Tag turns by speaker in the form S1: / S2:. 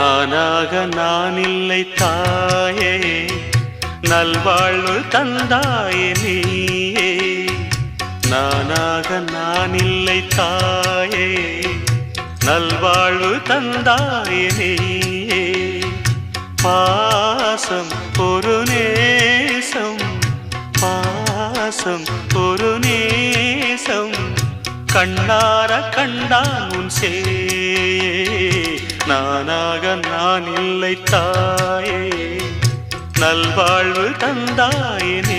S1: நானாக நான் இல்லை தாயே, நல்வாழ்வு தந்தாயே நீயே. நானாக நான் இல்லை தாயே, நல்வாழ்வு தந்தாயே நீயே. பாசம் ஒரு நேசம், பாசம் ஒரு நேசம், கண்ணார கண்டான் உன் சே. நானாக நான் இல்லை தாயே, நல்வாழ்வு தந்தாயே.